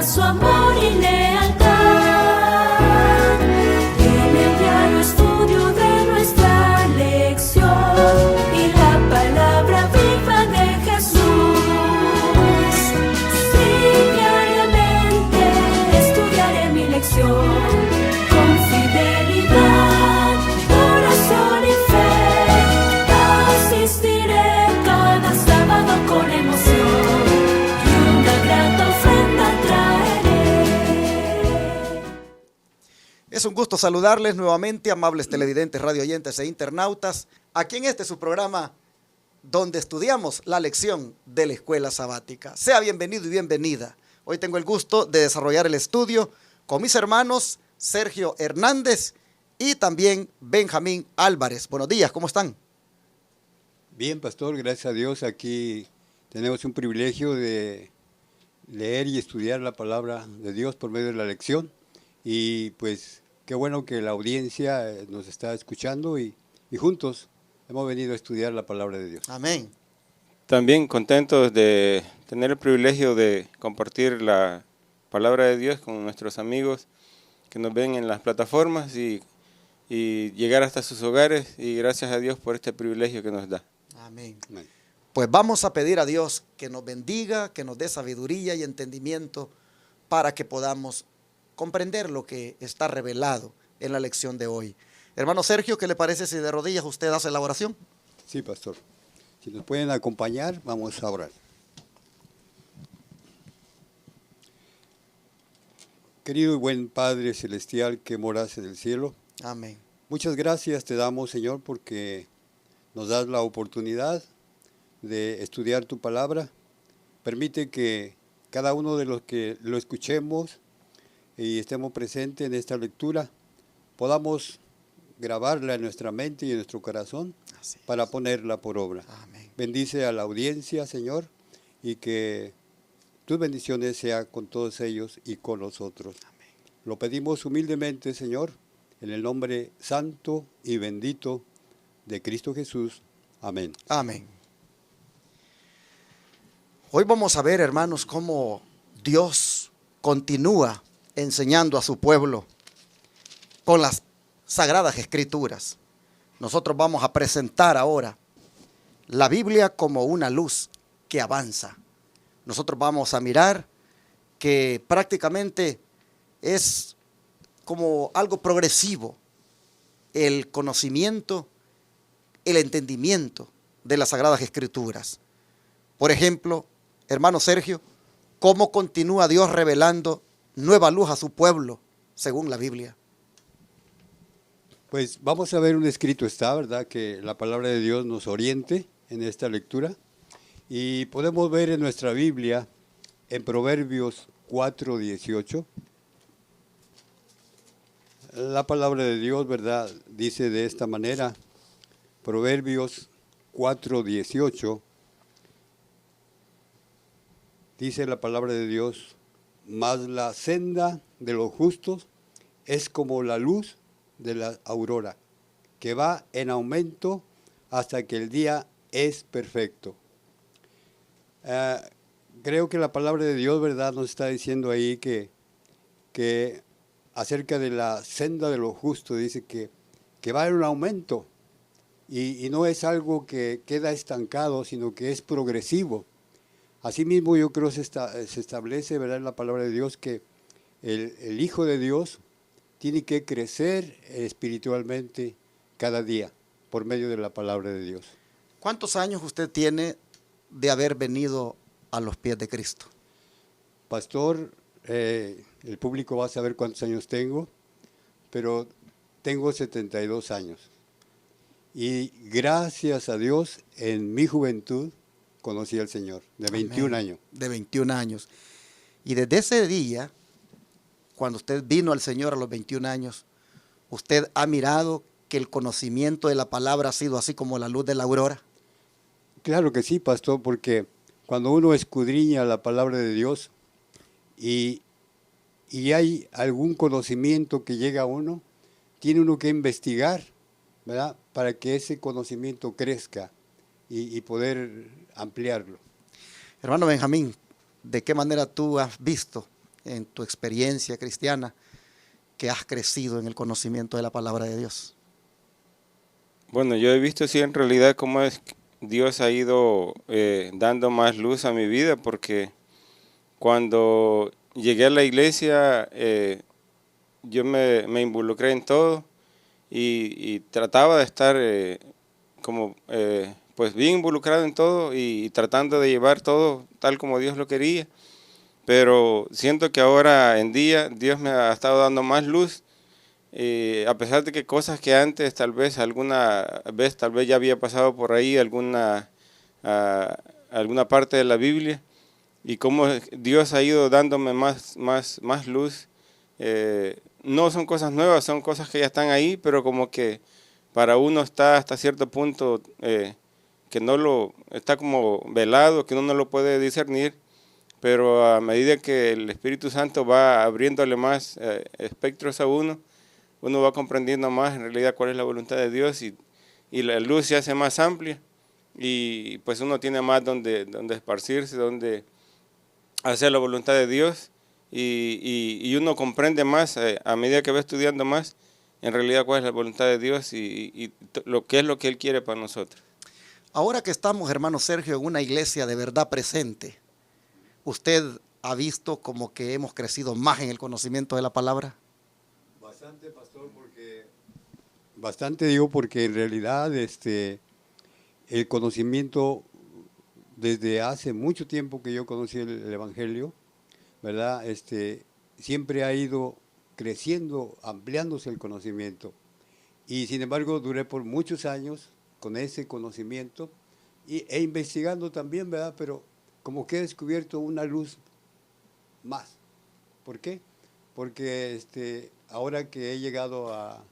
muestra su amor y lealtad. En el diario estudio de nuestra lección y la palabra viva de Jesús. Sí, diariamente estudiaré mi lección con fidelidad, corazón y fe. Asistiré cada sábado con emoción y una grata ofrenda traeré. Es un gusto saludarles nuevamente, amables televidentes, radioyentes e internautas, aquí en su programa donde estudiamos la lección de la escuela sabática. Sea bienvenido y bienvenida. Hoy tengo el gusto de desarrollar el estudio con mis hermanos Sergio Hernández y también Benjamín Álvarez. Buenos días, ¿cómo están? Bien, pastor, gracias a Dios. Aquí tenemos un privilegio de leer y estudiar la palabra de Dios por medio de la lección. Y pues qué bueno que la audiencia nos está escuchando y juntos hemos venido a estudiar la palabra de Dios. Amén. También contentos de tener el privilegio de compartir la palabra de Dios con nuestros amigos que nos ven en las plataformas y llegar hasta sus hogares, y gracias a Dios por este privilegio que nos da. Amén. Amén. Pues vamos a pedir a Dios que nos bendiga, que nos dé sabiduría y entendimiento para que podamos comprender lo que está revelado en la lección de hoy. Hermano Sergio, ¿qué le parece si de rodillas usted hace la oración? Sí, pastor. Si nos pueden acompañar, vamos a orar. Querido y buen Padre Celestial que moras en el cielo, Amén. muchas gracias te damos, Señor, porque nos das la oportunidad de estudiar tu palabra. Permite que cada uno de los que lo escuchemos y estemos presentes en esta lectura, podamos grabarla en nuestra mente y en nuestro corazón para ponerla por obra. Amén. Bendice a la audiencia, Señor, y que tus bendiciones sean con todos ellos y con nosotros. Amén. Lo pedimos humildemente, Señor, en el nombre santo y bendito de Cristo Jesús. Amén. Amén. Hoy vamos a ver, hermanos, cómo Dios continúa enseñando a su pueblo con las Sagradas Escrituras. Nosotros vamos a presentar ahora la Biblia como una luz que avanza. Nosotros vamos a mirar que prácticamente es como algo progresivo el conocimiento, el entendimiento de las Sagradas Escrituras. Por ejemplo, hermano Sergio, ¿cómo continúa Dios revelando nueva luz a su pueblo según la Biblia? Pues vamos a ver un escrito está, ¿verdad? Que la palabra de Dios nos oriente en esta lectura. Y podemos ver en nuestra Biblia, en Proverbios 4:18, la palabra de Dios, ¿verdad? Dice de esta manera, Proverbios 4:18, dice la palabra de Dios: mas la senda de los justos es como la luz de la aurora, que va en aumento hasta que el día es perfecto. Creo que la palabra de Dios, ¿verdad?, nos está diciendo ahí que acerca de la senda de los justos, dice que va en un aumento y no es algo que queda estancado, sino que es progresivo. Asimismo, yo creo que se establece, ¿verdad?, en la palabra de Dios que el Hijo de Dios tiene que crecer espiritualmente cada día por medio de la palabra de Dios. ¿Cuántos años usted tiene de haber venido a los pies de Cristo? Pastor, el público va a saber cuántos años tengo, pero tengo 72 años. Y gracias a Dios, en mi juventud conocí al Señor, de 21 años. De 21 años. Y desde ese día, cuando usted vino al Señor a los 21 años, ¿usted ha mirado que el conocimiento de la palabra ha sido así como la luz de la aurora? Claro que sí, pastor, porque cuando uno escudriña la palabra de Dios y hay algún conocimiento que llega a uno, tiene uno que investigar, ¿verdad?, para que ese conocimiento crezca y poder ampliarlo. Hermano Benjamín, ¿de qué manera tú has visto en tu experiencia cristiana, que has crecido en el conocimiento de la palabra de Dios? Bueno, yo he visto sí en realidad cómo es que Dios ha ido dando más luz a mi vida, porque cuando llegué a la iglesia yo me involucré en todo y trataba de estar pues bien involucrado en todo y tratando de llevar todo tal como Dios lo quería. Pero siento que ahora en día Dios me ha estado dando más luz, a pesar de que cosas que antes tal vez ya había pasado por ahí alguna parte de la Biblia, y cómo Dios ha ido dándome más luz. No son cosas nuevas, son cosas que ya están ahí, pero como que para uno está hasta cierto punto que está como velado, que uno no lo puede discernir. Pero a medida que el Espíritu Santo va abriéndole más espectros a uno va comprendiendo más en realidad cuál es la voluntad de Dios, y la luz se hace más amplia, y pues uno tiene más donde esparcirse, donde hacer la voluntad de Dios, y uno comprende más a medida que va estudiando más en realidad cuál es la voluntad de Dios y lo que es lo que Él quiere para nosotros. Ahora que estamos, hermano Sergio, en una iglesia de verdad presente, ¿usted ha visto como que hemos crecido más en el conocimiento de la palabra? Bastante, pastor, porque en realidad el conocimiento, desde hace mucho tiempo que yo conocí el Evangelio, ¿verdad? Siempre ha ido creciendo, ampliándose el conocimiento. Y sin embargo, duré por muchos años con ese conocimiento e investigando también, ¿verdad? Pero como que he descubierto una luz más. ¿Por qué? Porque ahora que he llegado a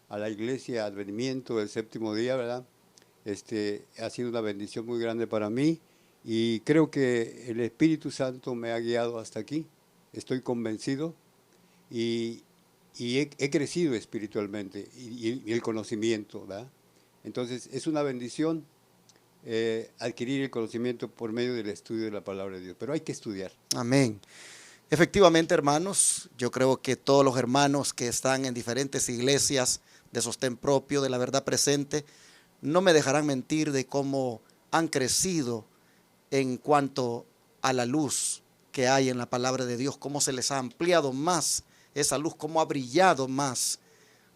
la iglesia Advenimiento del Séptimo Día, ¿verdad? Ha sido una bendición muy grande para mí, y creo que el Espíritu Santo me ha guiado hasta aquí. Estoy convencido y he crecido espiritualmente y el conocimiento, ¿verdad? Entonces es una bendición adquirir el conocimiento por medio del estudio de la palabra de Dios, pero hay que estudiar. Amén. Efectivamente, hermanos, yo creo que todos los hermanos que están en diferentes iglesias de sostén propio, de la verdad presente, no me dejarán mentir de cómo han crecido en cuanto a la luz que hay en la palabra de Dios, cómo se les ha ampliado más esa luz, cómo ha brillado más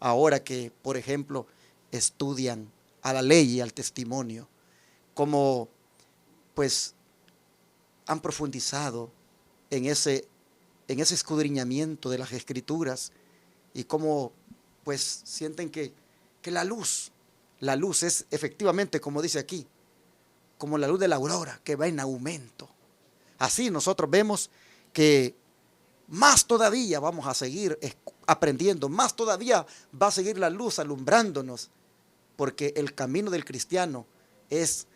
ahora que, por ejemplo, estudian a la ley y al testimonio, cómo pues han profundizado en ese escudriñamiento de las Escrituras, y cómo pues sienten que la luz es efectivamente, como dice aquí, como la luz de la aurora que va en aumento. Así nosotros vemos que más todavía vamos a seguir aprendiendo, más todavía va a seguir la luz alumbrándonos, porque el camino del cristiano es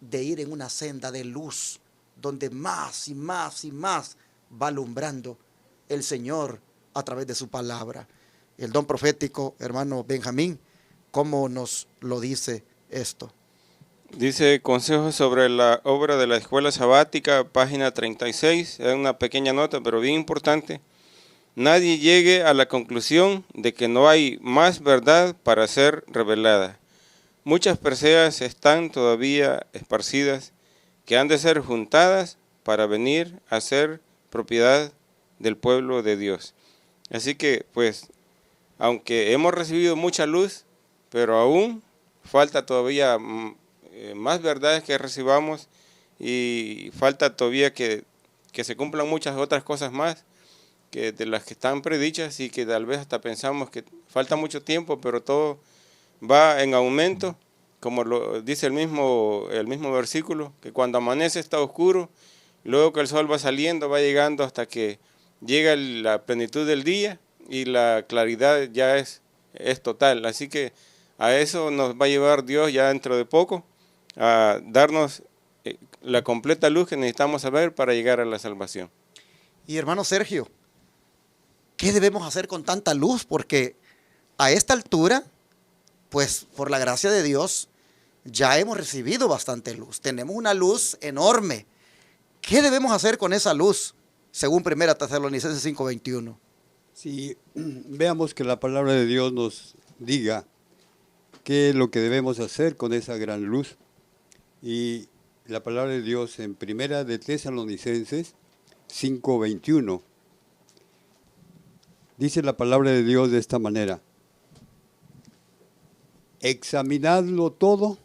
de ir en una senda de luz, donde más y más y más va alumbrando el Señor a través de su palabra. El don profético, hermano Benjamín, ¿cómo nos lo dice esto? Dice consejos sobre la obra de la escuela sabática, página 36, es una pequeña nota pero bien importante. Nadie llegue a la conclusión de que no hay más verdad para ser revelada. Muchas preseas están todavía esparcidas que han de ser juntadas para venir a ser propiedad del pueblo de Dios. Así que pues, aunque hemos recibido mucha luz, pero aún falta todavía más verdades que recibamos, y falta todavía que se cumplan muchas otras cosas más que de las que están predichas, y que tal vez hasta pensamos que falta mucho tiempo, pero todo va en aumento, como lo dice el mismo versículo, que cuando amanece está oscuro, luego que el sol va saliendo, va llegando hasta que llega la plenitud del día y la claridad ya es total. Así que a eso nos va a llevar Dios ya dentro de poco, a darnos la completa luz que necesitamos saber para llegar a la salvación. Y hermano Sergio, ¿qué debemos hacer con tanta luz? Porque a esta altura, pues por la gracia de Dios, ya hemos recibido bastante luz. Tenemos una luz enorme. ¿Qué debemos hacer con esa luz? según 1 Tesalonicenses 5:21. Si veamos que la palabra de Dios nos diga qué es lo que debemos hacer con esa gran luz. Y la palabra de Dios en 1 de Tesalonicenses 5:21 dice la palabra de Dios de esta manera: examinadlo todo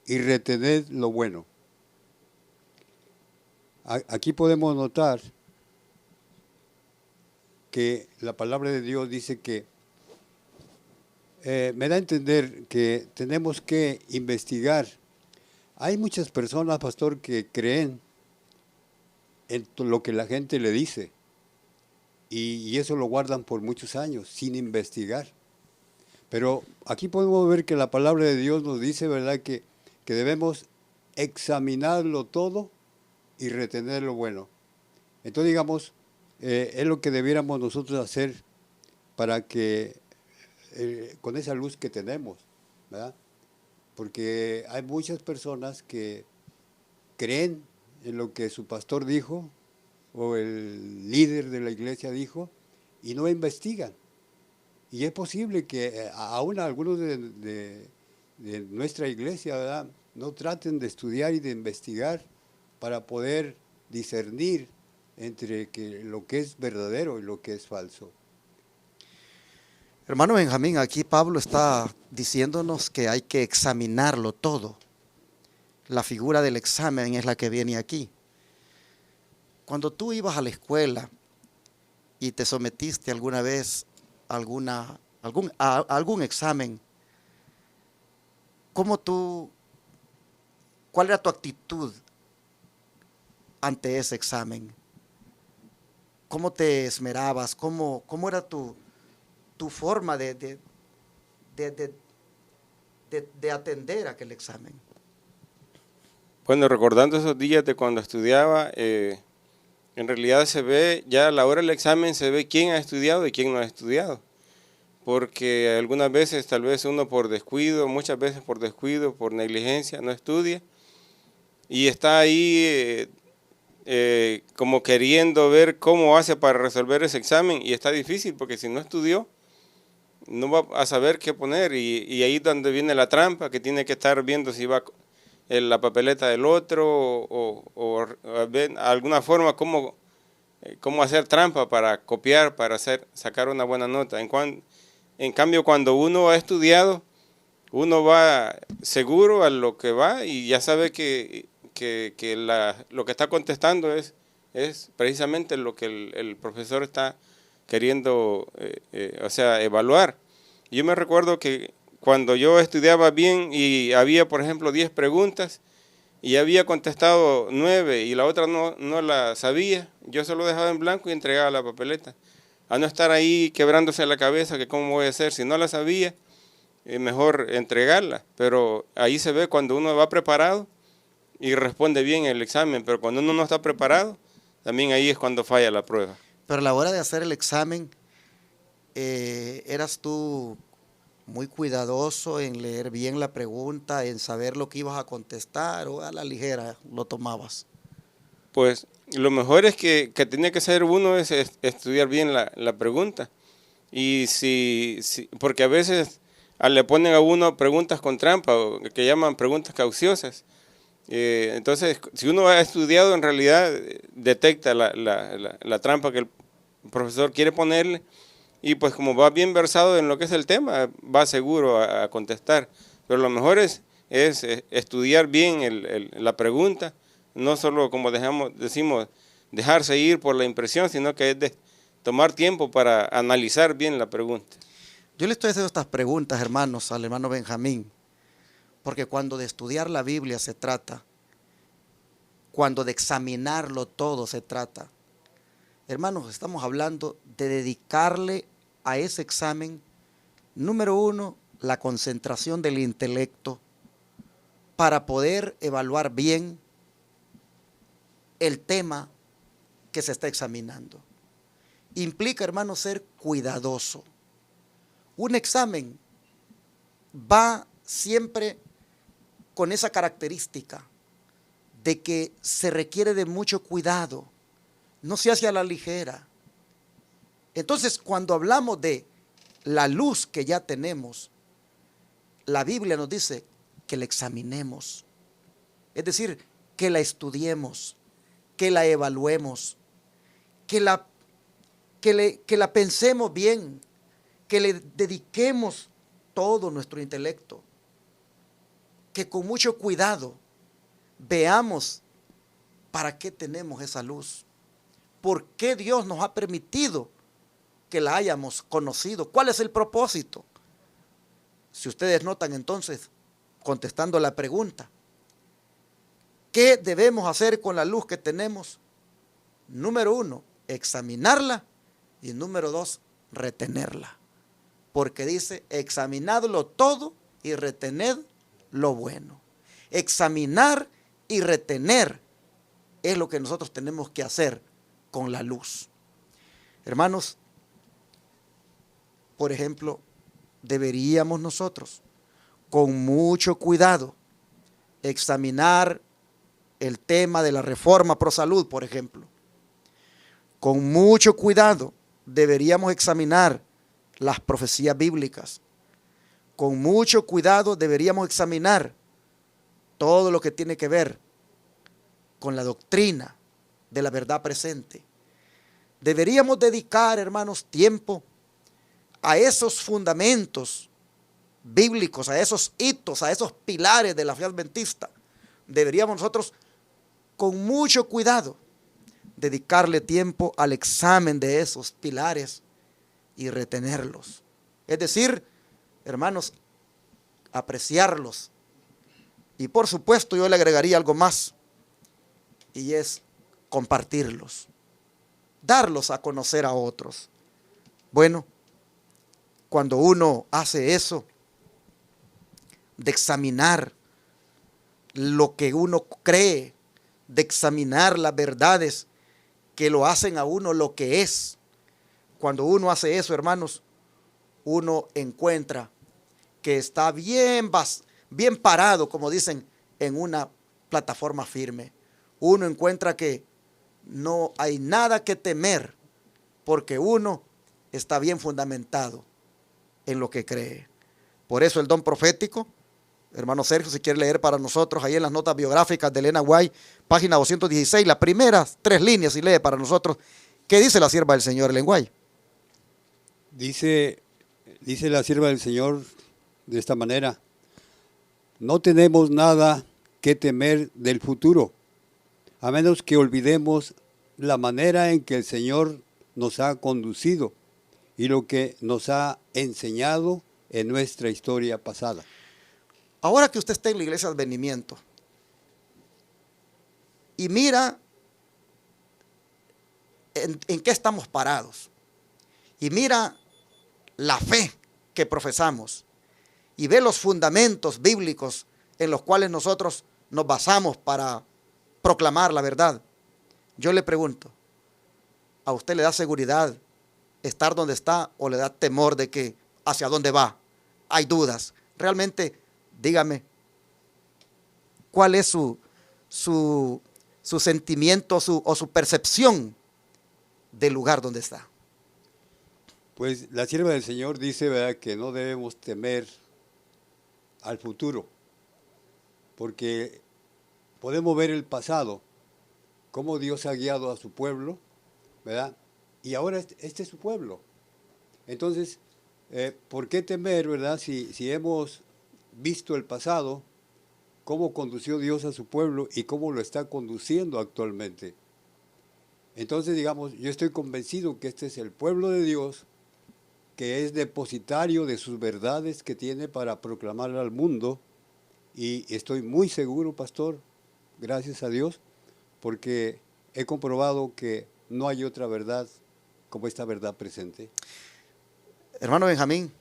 y retened lo bueno. Aquí podemos notar que la palabra de Dios dice que me da a entender que tenemos que investigar. Hay muchas personas, pastor, que creen en lo que la gente le dice y eso lo guardan por muchos años sin investigar. Pero aquí podemos ver que la palabra de Dios nos dice, ¿verdad?, que debemos examinarlo todo y retener lo bueno. Entonces, digamos, es lo que debiéramos nosotros hacer para que, con esa luz que tenemos, ¿verdad? Porque hay muchas personas que creen en lo que su pastor dijo o el líder de la iglesia dijo y no investigan. Y es posible que aún algunos de nuestra iglesia, ¿verdad?, no traten de estudiar y de investigar para poder discernir entre lo que es verdadero y lo que es falso. Hermano Benjamín, aquí Pablo está diciéndonos que hay que examinarlo todo. La figura del examen es la que viene aquí. Cuando tú ibas a la escuela y te sometiste alguna vez a algún examen, ¿cuál era tu actitud ante ese examen? ¿Cómo te esmerabas? ¿Cómo era tu forma de atender aquel examen? Bueno, recordando esos días de cuando estudiaba, en realidad se ve, ya a la hora del examen se ve quién ha estudiado y quién no ha estudiado. Porque algunas veces, tal vez uno por descuido, muchas veces por descuido, por negligencia, no estudia. Y está ahí como queriendo ver cómo hace para resolver ese examen. Y está difícil porque si no estudió, no va a saber qué poner. Y ahí es donde viene la trampa, que tiene que estar viendo si va en la papeleta del otro o ver alguna forma cómo hacer trampa para copiar, para sacar una buena nota. En cambio, cuando uno ha estudiado, uno va seguro a lo que va y ya sabe que lo que está contestando es precisamente lo que el profesor está queriendo evaluar. Yo me recuerdo que cuando yo estudiaba bien y había, por ejemplo, 10 preguntas y había contestado 9 y la otra no la sabía, yo solo dejaba en blanco y entregaba la papeleta. A no estar ahí quebrándose la cabeza que cómo voy a hacer. Si no la sabía, mejor entregarla. Pero ahí se ve cuando uno va preparado y responde bien el examen. Pero cuando uno no está preparado, también ahí es cuando falla la prueba. Pero a la hora de hacer el examen, ¿eras tú muy cuidadoso en leer bien la pregunta, en saber lo que ibas a contestar, o a la ligera lo tomabas? Pues lo mejor es que tiene que hacer uno es estudiar bien la pregunta. Y porque a veces le ponen a uno preguntas con trampa, o que llaman preguntas cauciosas. Entonces, si uno ha estudiado, en realidad detecta la trampa que el profesor quiere ponerle, y pues como va bien versado en lo que es el tema, va seguro a contestar. Pero lo mejor es estudiar bien la pregunta, no solo como decimos, dejarse ir por la impresión, sino que es de tomar tiempo para analizar bien la pregunta. Yo le estoy haciendo estas preguntas, hermanos, al hermano Benjamín, porque cuando de estudiar la Biblia se trata, cuando de examinarlo todo se trata, hermanos, estamos hablando de dedicarle a ese examen, número 1, la concentración del intelecto para poder evaluar bien el tema que se está examinando. Implica, hermano, ser cuidadoso. Un examen va siempre con esa característica de que se requiere de mucho cuidado. no se hace a la ligera. Entonces, cuando hablamos de la luz que ya tenemos, la Biblia nos dice que la examinemos. Es decir, que la estudiemos, que la evaluemos, que la pensemos bien, que le dediquemos todo nuestro intelecto, que con mucho cuidado veamos para qué tenemos esa luz, por qué Dios nos ha permitido que la hayamos conocido, cuál es el propósito. Si ustedes notan entonces, contestando la pregunta, ¿qué debemos hacer con la luz que tenemos? Número 1, examinarla, y número 2, retenerla. Porque dice, examinadlo todo y retened lo bueno. Examinar y retener es lo que nosotros tenemos que hacer con la luz. Hermanos, por ejemplo, deberíamos nosotros, con mucho cuidado, examinar el tema de la reforma pro salud, por ejemplo. Con mucho cuidado deberíamos examinar las profecías bíblicas. Con mucho cuidado deberíamos examinar todo lo que tiene que ver con la doctrina de la verdad presente. Deberíamos dedicar, hermanos, tiempo a esos fundamentos bíblicos, a esos hitos, a esos pilares de la fe adventista. Deberíamos nosotros, con mucho cuidado, dedicarle tiempo al examen de esos pilares y retenerlos. Es decir, hermanos, apreciarlos. Y por supuesto yo le agregaría algo más, y es compartirlos, darlos a conocer a otros. Bueno, cuando uno hace eso, de examinar lo que uno cree, de examinar las verdades que lo hacen a uno lo que es, cuando uno hace eso, hermanos, uno encuentra que está bien parado, como dicen, en una plataforma firme. Uno encuentra que no hay nada que temer, porque uno está bien fundamentado en lo que cree. Por eso el don profético, hermano Sergio, si quiere leer para nosotros, ahí en las notas biográficas de Elena White, página 216, las primeras 3 líneas, y lee para nosotros, ¿qué dice la sierva del Señor, Elena White? Dice la sierva del Señor de esta manera: no tenemos nada que temer del futuro, a menos que olvidemos la manera en que el Señor nos ha conducido y lo que nos ha enseñado en nuestra historia pasada. Ahora que usted está en la iglesia de Advenimiento y mira en qué estamos parados, y mira la fe que profesamos, y ve los fundamentos bíblicos en los cuales nosotros nos basamos para proclamar la verdad, yo le pregunto, ¿a usted le da seguridad estar donde está o le da temor de que hacia dónde va? Hay dudas. Realmente, dígame, ¿cuál es su sentimiento o su percepción del lugar donde está? Pues la sierva del Señor dice, ¿verdad?, que no debemos temer al futuro, porque podemos ver el pasado, cómo Dios ha guiado a su pueblo, ¿verdad? Y ahora este es su pueblo. Entonces, ¿por qué temer, verdad? Si hemos visto el pasado, cómo condució Dios a su pueblo y cómo lo está conduciendo actualmente. Entonces, digamos, yo estoy convencido que este es el pueblo de Dios, que es depositario de sus verdades que tiene para proclamar al mundo, y estoy muy seguro, pastor, gracias a Dios, porque he comprobado que no hay otra verdad como esta verdad presente. Hermano Benjamín,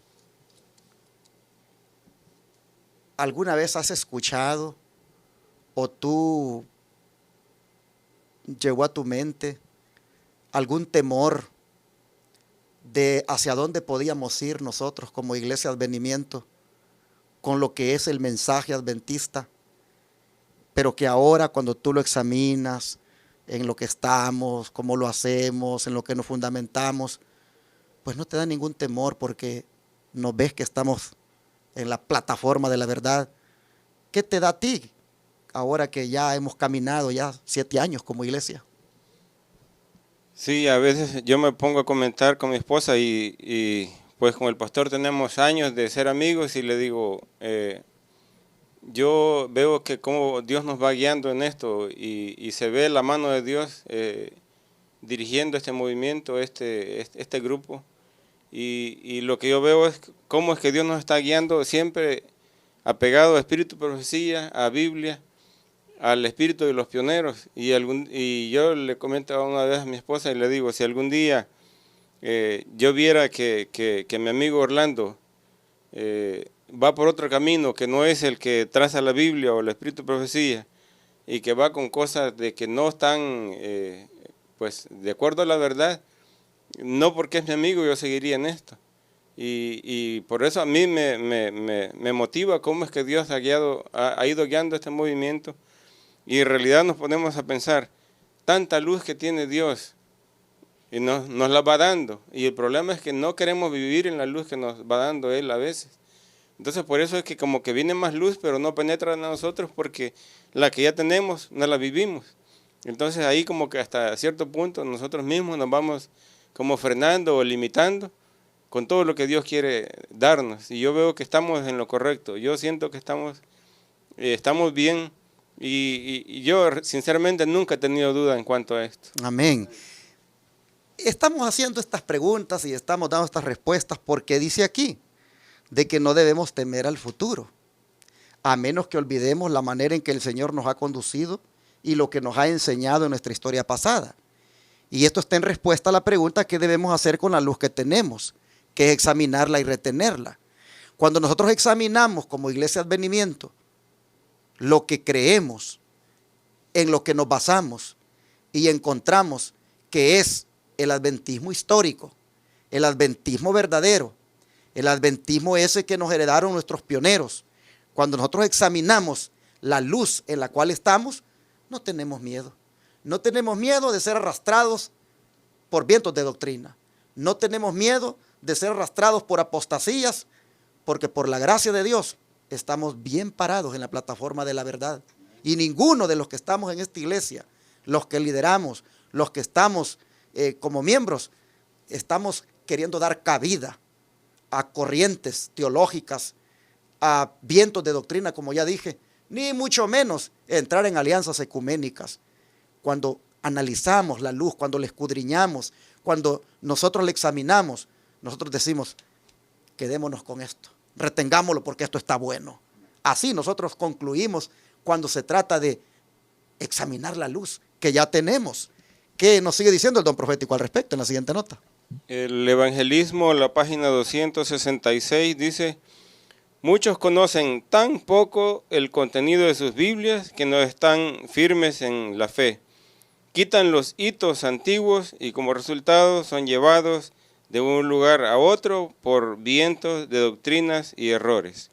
¿alguna vez has escuchado o tú llegó a tu mente algún temor de hacia dónde podíamos ir nosotros como iglesia de Advenimiento con lo que es el mensaje adventista, pero que ahora cuando tú lo examinas, en lo que estamos, cómo lo hacemos, en lo que nos fundamentamos, pues no te da ningún temor porque nos ves que estamos en la plataforma de la verdad. ¿Qué te da a ti ahora que ya hemos caminado ya 7 años como iglesia? Sí, a veces yo me pongo a comentar con mi esposa y pues con el pastor tenemos años de ser amigos y le digo, yo veo que como Dios nos va guiando en esto y se ve la mano de Dios dirigiendo este movimiento, este grupo. Y lo que yo veo es cómo es que Dios nos está guiando siempre apegado a Espíritu de Profecía, a Biblia, al espíritu de los pioneros. Y yo le comentaba una vez a mi esposa y le digo, si algún día yo viera que mi amigo Orlando va por otro camino que no es el que traza la Biblia o el espíritu de profecía y que va con cosas de que no están pues de acuerdo a la verdad, no porque es mi amigo yo seguiría en esto. Y por eso a mí me motiva cómo es que Dios ha ido guiando este movimiento. Y en realidad nos ponemos a pensar, tanta luz que tiene Dios y nos la va dando. Y el problema es que no queremos vivir en la luz que nos va dando Él a veces. Entonces por eso es que como que viene más luz, pero no penetra en nosotros porque la que ya tenemos no la vivimos. Entonces ahí como que hasta cierto punto nosotros mismos nos vamos como frenando o limitando con todo lo que Dios quiere darnos. Y yo veo que estamos en lo correcto. Yo siento que estamos bien. Y yo sinceramente nunca he tenido duda en cuanto a esto. Amén. Estamos haciendo estas preguntas y estamos dando estas respuestas porque dice aquí de que no debemos temer al futuro, a menos que olvidemos la manera en que el Señor nos ha conducido y lo que nos ha enseñado en nuestra historia pasada. Y esto está en respuesta a la pregunta ¿qué debemos hacer con la luz que tenemos? Que es examinarla y retenerla. Cuando nosotros examinamos como Iglesia Advenimiento lo que creemos, en lo que nos basamos y encontramos que es el adventismo histórico, el adventismo verdadero, el adventismo ese que nos heredaron nuestros pioneros. Cuando nosotros examinamos la luz en la cual estamos, no tenemos miedo. No tenemos miedo de ser arrastrados por vientos de doctrina. No tenemos miedo de ser arrastrados por apostasías, porque por la gracia de Dios estamos bien parados en la plataforma de la verdad. Y ninguno de los que estamos en esta iglesia, los que lideramos, los que estamos como miembros, estamos queriendo dar cabida a corrientes teológicas, a vientos de doctrina, como ya dije, ni mucho menos entrar en alianzas ecuménicas. Cuando analizamos la luz, cuando la escudriñamos, cuando nosotros la examinamos, nosotros decimos, quedémonos con esto, retengámoslo porque esto está bueno. Así nosotros concluimos cuando se trata de examinar la luz que ya tenemos. ¿Qué nos sigue diciendo el don profético al respecto en la siguiente nota? El evangelismo, la página 266, dice: muchos conocen tan poco el contenido de sus Biblias que no están firmes en la fe. Quitan los hitos antiguos y como resultado son llevados de un lugar a otro por vientos de doctrinas y errores.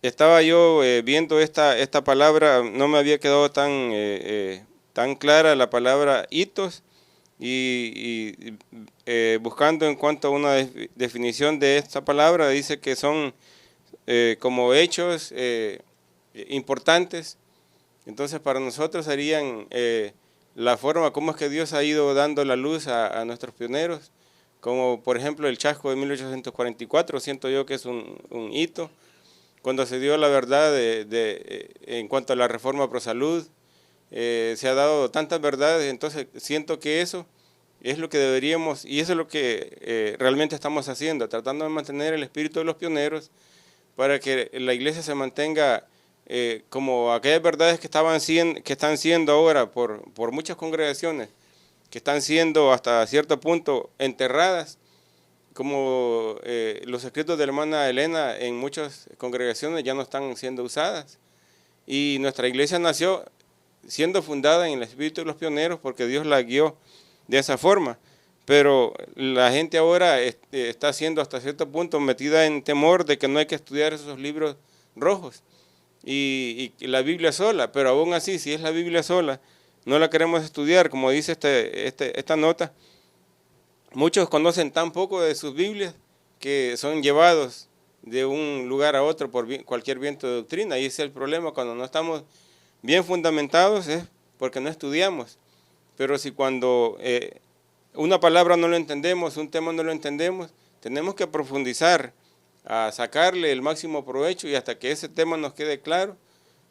Estaba yo viendo esta palabra, no me había quedado tan clara la palabra hitos, y buscando en cuanto a una definición de esta palabra, dice que son como hechos importantes. Entonces para nosotros serían la forma como es que Dios ha ido dando la luz a nuestros pioneros, como por ejemplo el chasco de 1844, siento yo que es un hito, cuando se dio la verdad en cuanto a la reforma pro salud. Se ha dado tantas verdades, entonces siento que eso es lo que deberíamos, y eso es lo que realmente estamos haciendo, tratando de mantener el espíritu de los pioneros para que la iglesia se mantenga como aquellas verdades que están siendo ahora por muchas congregaciones, que están siendo hasta cierto punto enterradas, como los escritos de la hermana Elena en muchas congregaciones ya no están siendo usadas, y nuestra iglesia nació siendo fundada en el espíritu de los pioneros porque Dios la guió de esa forma, pero la gente ahora está siendo hasta cierto punto metida en temor de que no hay que estudiar esos libros rojos y la Biblia sola, pero aún así, si es la Biblia sola, no la queremos estudiar, como dice esta nota. Muchos conocen tan poco de sus Biblias que son llevados de un lugar a otro por cualquier viento de doctrina, y ese es el problema. Cuando no estamos bien fundamentados es porque no estudiamos. Pero si cuando una palabra no lo entendemos, un tema no lo entendemos, tenemos que profundizar, a sacarle el máximo provecho y hasta que ese tema nos quede claro,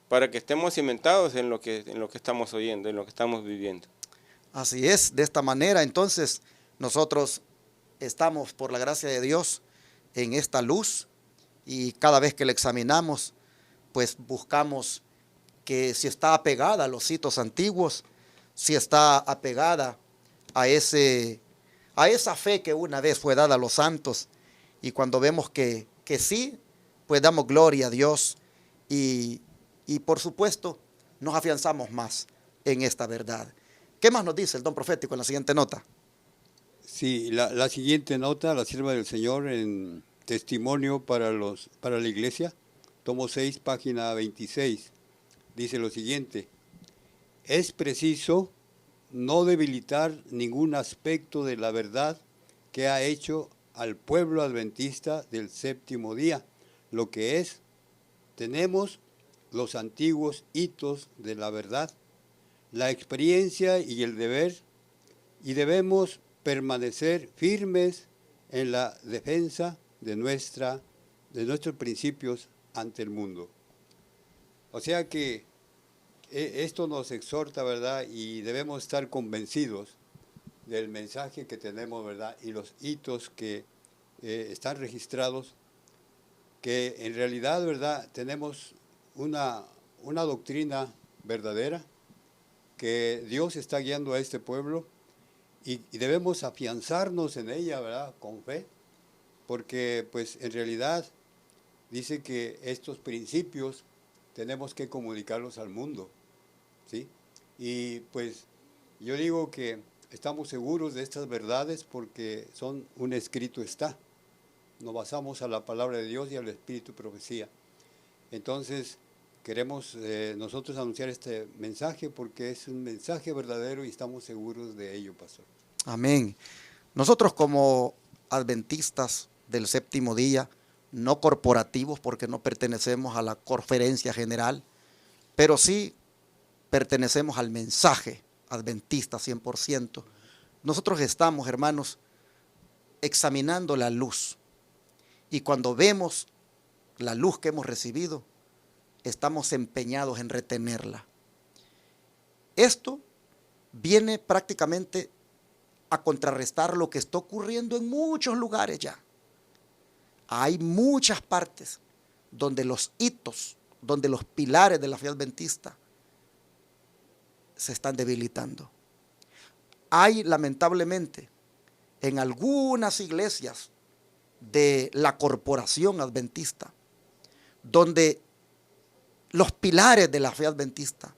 para que estemos cimentados en lo que estamos oyendo, en lo que estamos viviendo. Así es, de esta manera entonces nosotros estamos, por la gracia de Dios, en esta luz, y cada vez que la examinamos, pues buscamos que si está apegada a los hitos antiguos, si está apegada a esa fe que una vez fue dada a los santos, y cuando vemos que sí, pues damos gloria a Dios, y por supuesto nos afianzamos más en esta verdad. ¿Qué más nos dice el don profético en la siguiente nota? Sí, la siguiente nota, la sierva del Señor en Testimonio para la Iglesia, tomo 6, página 26, dice lo siguiente: es preciso no debilitar ningún aspecto de la verdad que ha hecho al pueblo adventista del séptimo día, lo que es, tenemos los antiguos hitos de la verdad, la experiencia y el deber, y debemos permanecer firmes en la defensa de nuestros principios ante el mundo. O sea que esto nos exhorta, ¿verdad? Y debemos estar convencidos del mensaje que tenemos, ¿verdad? Y los hitos que están registrados, que en realidad, ¿verdad? Tenemos una doctrina verdadera, que Dios está guiando a este pueblo, y debemos afianzarnos en ella, ¿verdad? Con fe, porque pues en realidad dice que estos principios tenemos que comunicarlos al mundo, ¿sí? Y pues yo digo que estamos seguros de estas verdades porque son un escrito está. Nos basamos a la palabra de Dios y al Espíritu profecía. Entonces queremos nosotros anunciar este mensaje porque es un mensaje verdadero y estamos seguros de ello, pastor. Amén. Nosotros como adventistas del séptimo día, no corporativos porque no pertenecemos a la conferencia general, pero sí pertenecemos al mensaje adventista 100%. Nosotros estamos, hermanos, examinando la luz, y cuando vemos la luz que hemos recibido, estamos empeñados en retenerla. Esto viene prácticamente a contrarrestar lo que está ocurriendo en muchos lugares ya. Hay muchas partes donde los hitos, donde los pilares de la fe adventista se están debilitando. Hay lamentablemente en algunas iglesias de la corporación adventista donde los pilares de la fe adventista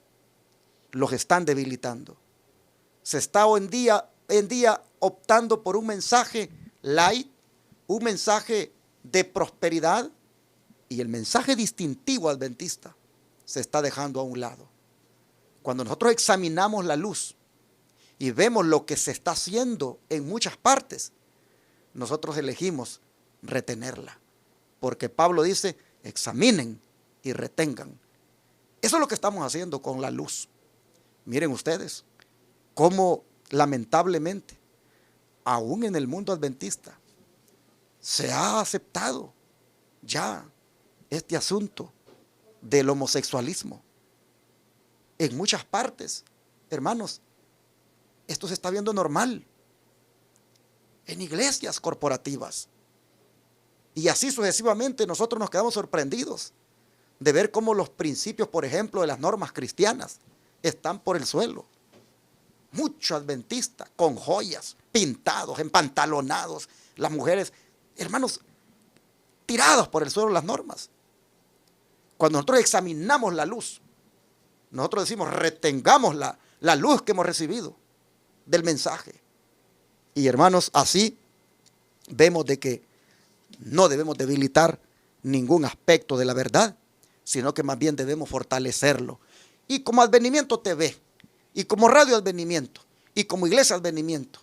los están debilitando. Se está hoy en día optando por un mensaje light, un mensaje de prosperidad, y el mensaje distintivo adventista se está dejando a un lado. Cuando nosotros examinamos la luz y vemos lo que se está haciendo en muchas partes, nosotros elegimos retenerla, porque Pablo dice: examinen y retengan. Eso es lo que estamos haciendo con la luz. Miren ustedes cómo lamentablemente aún en el mundo adventista se ha aceptado ya este asunto del homosexualismo. En muchas partes, hermanos, esto se está viendo normal en iglesias corporativas, y así sucesivamente. Nosotros nos quedamos sorprendidos de ver cómo los principios, por ejemplo, de las normas cristianas están por el suelo. Muchos adventistas con joyas, pintados, empantalonados, las mujeres, hermanos, tirados por el suelo las normas. Cuando nosotros examinamos la luz, nosotros decimos: retengamos la luz que hemos recibido del mensaje. Y hermanos, así vemos de que no debemos debilitar ningún aspecto de la verdad, sino que más bien debemos fortalecerlo. Y como Advenimiento TV, Y como Radio Advenimiento y como Iglesia Advenimiento,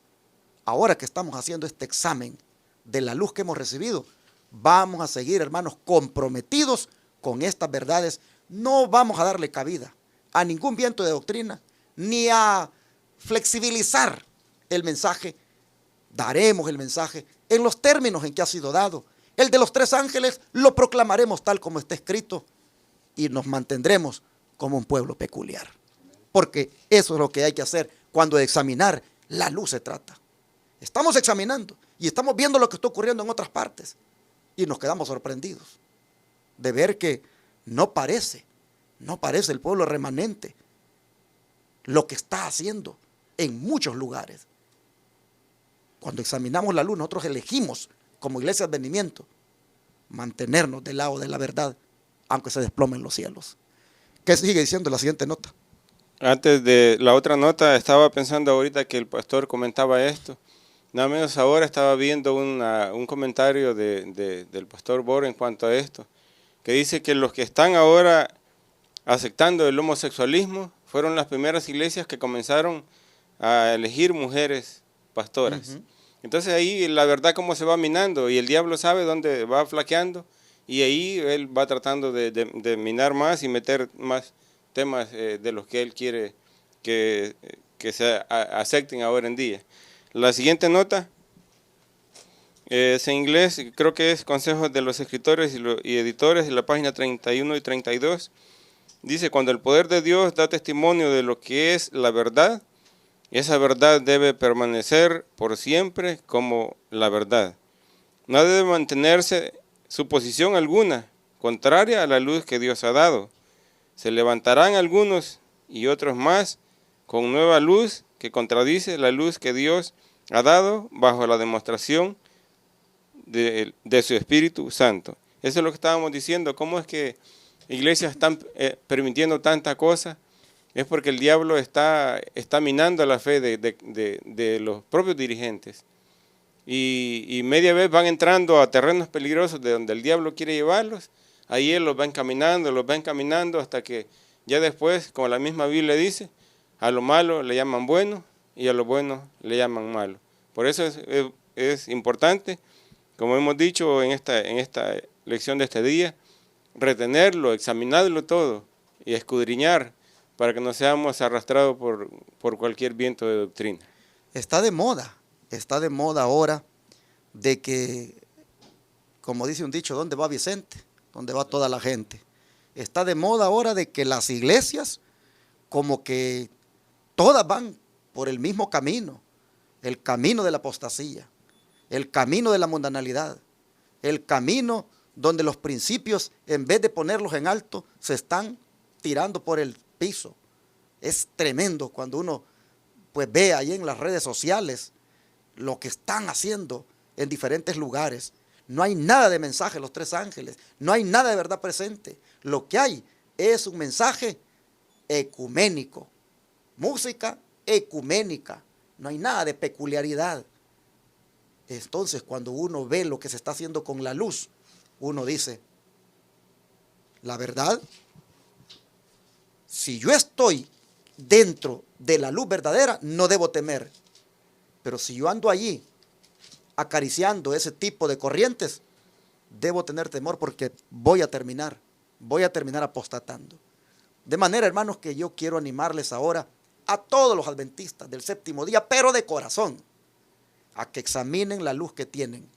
ahora que estamos haciendo este examen de la luz que hemos recibido, vamos a seguir, hermanos, comprometidos con estas verdades. No vamos a darle cabida a ningún viento de doctrina, ni a flexibilizar el mensaje. Daremos el mensaje en los términos en que ha sido dado. El de los 3 ángeles lo proclamaremos tal como está escrito y nos mantendremos como un pueblo peculiar. Porque eso es lo que hay que hacer cuando de examinar la luz se trata. Estamos examinando y estamos viendo lo que está ocurriendo en otras partes y nos quedamos sorprendidos de ver que no parece el pueblo remanente lo que está haciendo en muchos lugares. Cuando examinamos la luz, nosotros elegimos como Iglesia de Advenimiento mantenernos del lado de la verdad, aunque se desplomen los cielos. ¿Qué sigue diciendo la siguiente nota? Antes de la otra nota, estaba pensando ahorita que el pastor comentaba esto. Nada menos ahora estaba viendo un comentario del pastor Bor en cuanto a esto, que dice que los que están ahora aceptando el homosexualismo fueron las primeras iglesias que comenzaron a elegir mujeres pastoras. Entonces ahí la verdad cómo se va minando y el diablo sabe dónde va flaqueando y ahí él va tratando de minar más y meter más temas de los que él quiere que se acepten ahora en día. La siguiente nota es en inglés, creo que es Consejos de los Escritores y Editores, en la página 31 y 32. Dice, cuando el poder de Dios da testimonio de lo que es la verdad, esa verdad debe permanecer por siempre como la verdad. No debe mantenerse suposición alguna, contraria a la luz que Dios ha dado. Se levantarán algunos y otros más con nueva luz que contradice la luz que Dios ha dado bajo la demostración de su Espíritu Santo. Eso es lo que estábamos diciendo, cómo es que iglesias están permitiendo tanta cosa. Es porque el diablo está minando la fe de los propios dirigentes. Y media vez van entrando a terrenos peligrosos de donde el diablo quiere llevarlos. Ahí él los va encaminando hasta que ya después, como la misma Biblia dice, a lo malo le llaman bueno y a lo bueno le llaman malo. Por eso es importante, como hemos dicho en esta lección de este día, retenerlo, examinarlo todo y escudriñar para que no seamos arrastrados por cualquier viento de doctrina. Está de moda ahora de que, como dice un dicho, ¿dónde va Vicente? ¿Dónde va toda la gente? Está de moda ahora de que las iglesias como que todas van por el mismo camino, el camino de la apostasía, el camino de la mundanalidad, el camino donde los principios, en vez de ponerlos en alto, se están tirando por el piso. Es tremendo cuando uno pues ve ahí en las redes sociales lo que están haciendo en diferentes lugares. No hay nada de mensaje de los 3 ángeles, no hay nada de verdad presente. Lo que hay es un mensaje ecuménico, música ecuménica, no hay nada de peculiaridad. Entonces, cuando uno ve lo que se está haciendo con la luz, uno dice, la verdad, si yo estoy dentro de la luz verdadera, no debo temer. Pero si yo ando allí acariciando ese tipo de corrientes, debo tener temor porque voy a terminar apostatando. De manera, hermanos, que yo quiero animarles ahora a todos los adventistas del 7º día, pero de corazón, a que examinen la luz que tienen.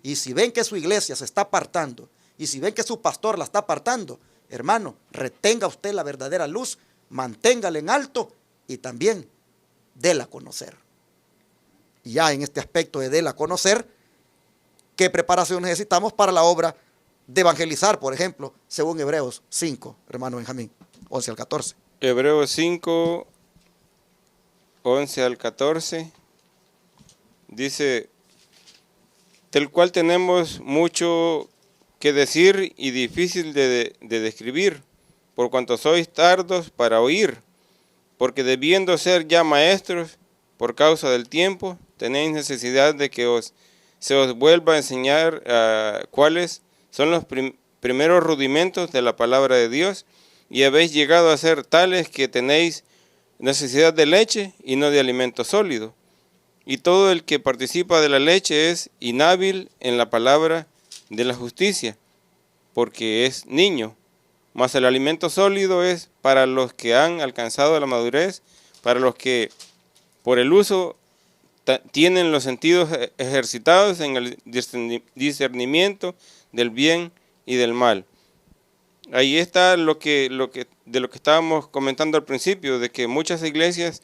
Y si ven que su iglesia se está apartando, y si ven que su pastor la está apartando, hermano, retenga usted la verdadera luz, manténgala en alto y también déla a conocer. Y ya en este aspecto de déla a conocer, ¿qué preparación necesitamos para la obra de evangelizar, por ejemplo, según Hebreos 5, hermano Benjamín, 11 al 14? Hebreos 5, 11 al 14, dice, del cual tenemos mucho que decir y difícil de describir, por cuanto sois tardos para oír, porque debiendo ser ya maestros, por causa del tiempo, tenéis necesidad de que se os vuelva a enseñar cuáles son los primeros rudimentos de la palabra de Dios, y habéis llegado a ser tales que tenéis necesidad de leche y no de alimento sólido. Y todo el que participa de la leche es inhábil en la palabra de la justicia, porque es niño. Mas el alimento sólido es para los que han alcanzado la madurez, para los que por el uso tienen los sentidos ejercitados en el discernimiento del bien y del mal. Ahí está de lo que estábamos comentando al principio, de que muchas iglesias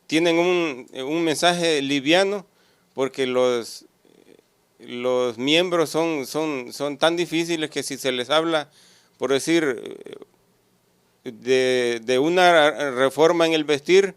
tienen un mensaje liviano, porque los miembros son tan difíciles que si se les habla, por decir, de una reforma en el vestir,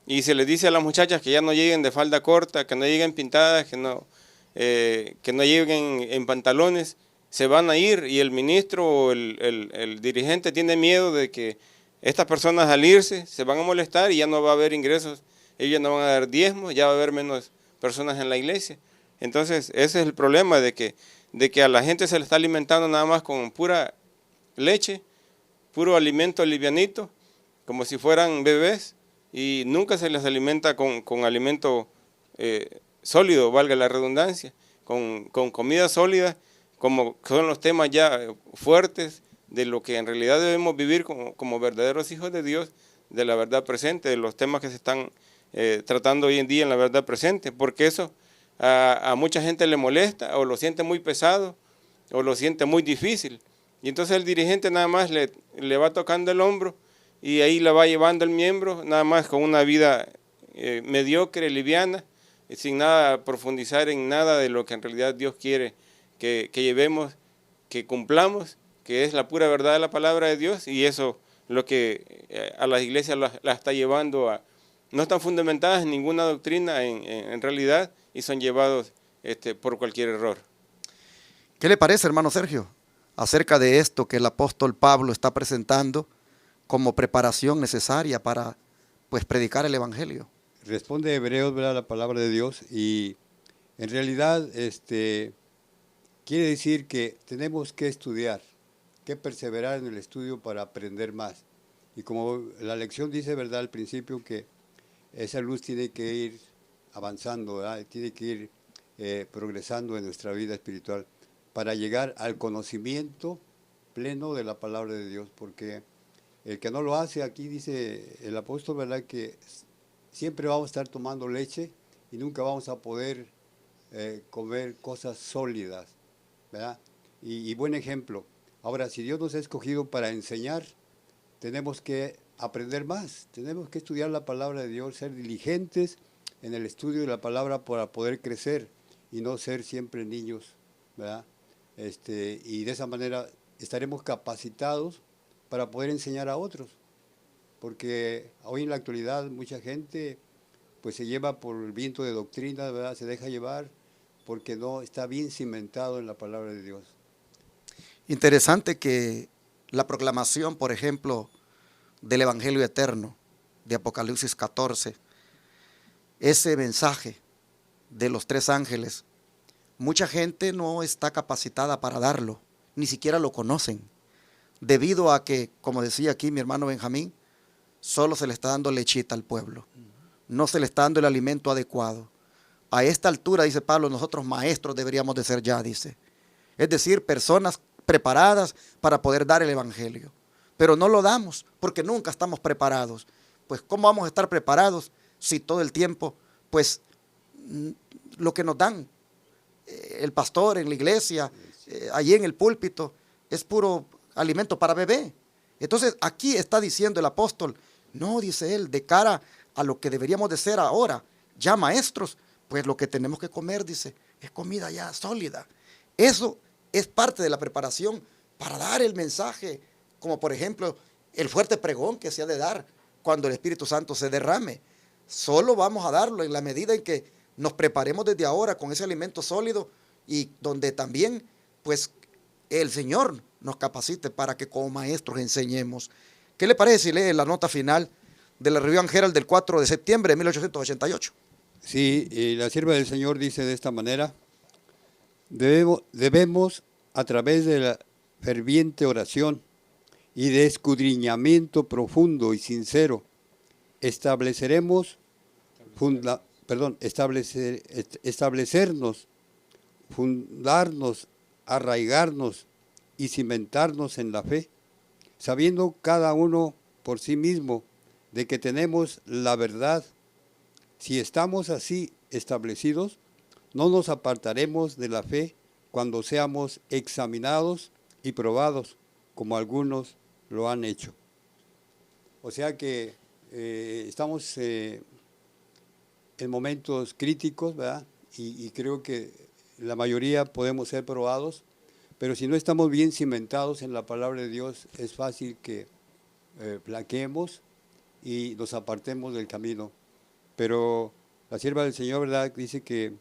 y se les dice a las muchachas que ya no lleguen de falda corta, que no lleguen pintadas, que no lleguen en pantalones, se van a ir, y el ministro o el dirigente tiene miedo de que estas personas al irse se van a molestar y ya no va a haber ingresos, ellos no van a dar diezmos, ya va a haber menos personas en la iglesia. Entonces ese es el problema, de que a la gente se le está alimentando nada más con pura leche, puro alimento livianito, como si fueran bebés, y nunca se les alimenta con alimento sólido, valga la redundancia, con comida sólida, como son los temas ya fuertes de lo que en realidad debemos vivir como verdaderos hijos de Dios, de la verdad presente, de los temas que se están tratando hoy en día en la verdad presente, porque eso a mucha gente le molesta, o lo siente muy pesado, o lo siente muy difícil, y entonces el dirigente nada más le va tocando el hombro, y ahí la va llevando el miembro, nada más con una vida mediocre, liviana, sin nada profundizar en nada de lo que en realidad Dios quiere que llevemos, que cumplamos, que es la pura verdad de la palabra de Dios, y eso lo que a las iglesias la está llevando a, no están fundamentadas en ninguna doctrina en realidad, y son llevados por cualquier error. ¿Qué le parece, hermano Sergio, acerca de esto que el apóstol Pablo está presentando como preparación necesaria para pues predicar el evangelio? Responde Hebreos, ¿verdad?, la palabra de Dios, y en realidad quiere decir que tenemos que estudiar, que perseverar en el estudio para aprender más. Y como la lección dice, ¿verdad?, al principio, que esa luz tiene que ir avanzando, ¿verdad?, tiene que ir progresando en nuestra vida espiritual para llegar al conocimiento pleno de la palabra de Dios, porque el que no lo hace, aquí dice el apóstol, ¿verdad?, que siempre vamos a estar tomando leche y nunca vamos a poder comer cosas sólidas, ¿verdad? Y buen ejemplo. Ahora, si Dios nos ha escogido para enseñar, tenemos que aprender más, tenemos que estudiar la palabra de Dios, ser diligentes en el estudio de la palabra para poder crecer y no ser siempre niños, ¿verdad? Y de esa manera estaremos capacitados para poder enseñar a otros, porque hoy en la actualidad mucha gente pues se lleva por el viento de doctrina, ¿verdad?, se deja llevar porque no está bien cimentado en la palabra de Dios. Interesante que la proclamación, por ejemplo, del Evangelio eterno de Apocalipsis 14, ese mensaje de los 3 ángeles, mucha gente no está capacitada para darlo, ni siquiera lo conocen, debido a que, como decía aquí mi hermano Benjamín, solo se le está dando lechita al pueblo, no se le está dando el alimento adecuado. A esta altura, dice Pablo, nosotros maestros deberíamos de ser ya, dice. Es decir, personas preparadas para poder dar el evangelio. Pero no lo damos porque nunca estamos preparados. Pues ¿cómo vamos a estar preparados si todo el tiempo, pues, lo que nos dan el pastor en la iglesia, allí en el púlpito, es puro alimento para bebé? Entonces aquí está diciendo el apóstol, no, dice él, de cara a lo que deberíamos de ser ahora, ya maestros, pues lo que tenemos que comer, dice, es comida ya sólida. Eso es parte de la preparación para dar el mensaje, como por ejemplo el fuerte pregón que se ha de dar cuando el Espíritu Santo se derrame. Solo vamos a darlo en la medida en que nos preparemos desde ahora con ese alimento sólido, y donde también pues el Señor nos capacite para que como maestros enseñemos. ¿Qué le parece si lee la nota final de la Review and Herald del 4 de septiembre de 1888? Sí, y la sierva del Señor dice de esta manera: debemos a través de la ferviente oración y de escudriñamiento profundo y sincero, establecernos, fundarnos, arraigarnos y cimentarnos en la fe, sabiendo cada uno por sí mismo de que tenemos la verdad. Si estamos así establecidos, no nos apartaremos de la fe cuando seamos examinados y probados, como algunos lo han hecho. O sea que estamos en momentos críticos, ¿verdad? Y creo que la mayoría podemos ser probados, pero si no estamos bien cimentados en la palabra de Dios, es fácil que flaqueemos y nos apartemos del camino. Pero la sierva del Señor, ¿verdad?, dice que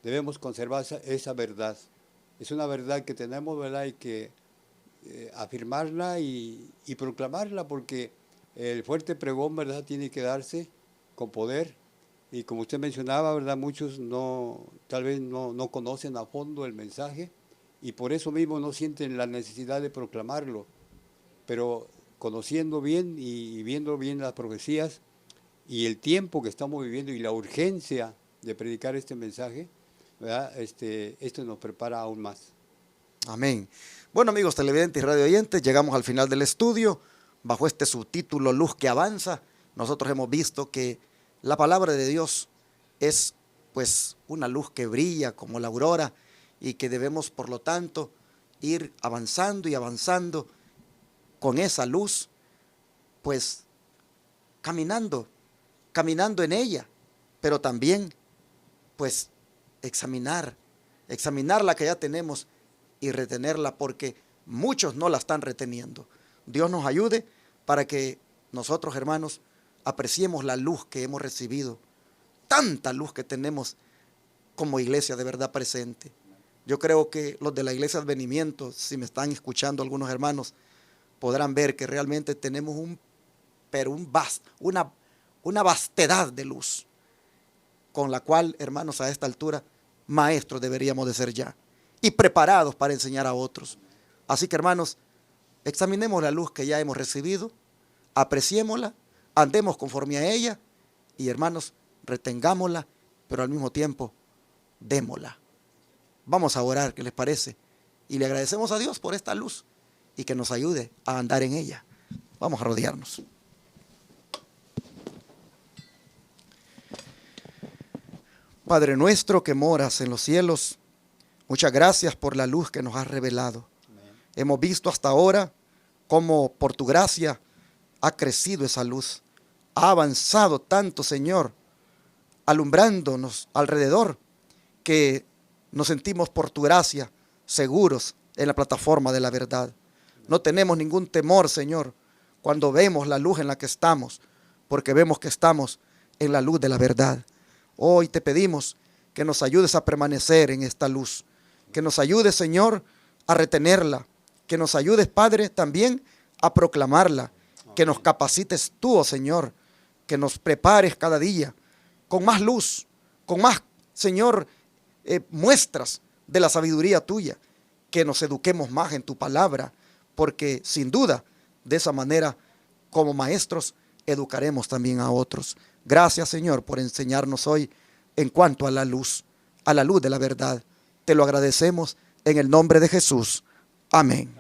debemos conservar esa verdad. Es una verdad que tenemos, ¿verdad?, y que afirmarla y proclamarla, porque el fuerte pregón, ¿verdad?, tiene que darse con poder. Y como usted mencionaba, ¿verdad?, muchos tal vez no conocen a fondo el mensaje y por eso mismo no sienten la necesidad de proclamarlo. Pero conociendo bien y viendo bien las profecías y el tiempo que estamos viviendo y la urgencia de predicar este mensaje, ¿verdad?, esto nos prepara aún más. Amén. Bueno, amigos televidentes y radio oyentes, llegamos al final del estudio. Bajo este subtítulo, Luz que avanza, nosotros hemos visto que la palabra de Dios es pues una luz que brilla como la aurora y que debemos, por lo tanto, ir avanzando y avanzando con esa luz, pues caminando en ella, pero también pues examinar la que ya tenemos y retenerla, porque muchos no la están reteniendo. Dios nos ayude para que nosotros, hermanos, apreciemos la luz que hemos recibido, tanta luz que tenemos como iglesia de verdad presente. Yo creo que los de la iglesia Advenimiento, si me están escuchando algunos hermanos, podrán ver que realmente tenemos una vastedad de luz, con la cual, hermanos, a esta altura, maestros deberíamos de ser ya, y preparados para enseñar a otros. Así que, hermanos, examinemos la luz que ya hemos recibido, apreciémosla, andemos conforme a ella y, hermanos, retengámosla, pero al mismo tiempo démosla. Vamos a orar, ¿qué les parece? Y le agradecemos a Dios por esta luz y que nos ayude a andar en ella. Vamos a rodearnos. Padre nuestro que moras en los cielos, muchas gracias por la luz que nos has revelado. Amén. Hemos visto hasta ahora cómo por tu gracia ha crecido esa luz, ha avanzado tanto, Señor, alumbrándonos alrededor, que nos sentimos por tu gracia seguros en la plataforma de la verdad. No tenemos ningún temor, Señor, cuando vemos la luz en la que estamos, porque vemos que estamos en la luz de la verdad. Hoy te pedimos que nos ayudes a permanecer en esta luz, que nos ayudes, Señor, a retenerla, que nos ayudes, Padre, también a proclamarla, que nos capacites tú, oh Señor, que nos prepares cada día con más luz, con más, Señor, muestras de la sabiduría tuya, que nos eduquemos más en tu palabra, porque sin duda, de esa manera, como maestros, educaremos también a otros. Gracias, Señor, por enseñarnos hoy en cuanto a la luz de la verdad. Te lo agradecemos en el nombre de Jesús. Amén.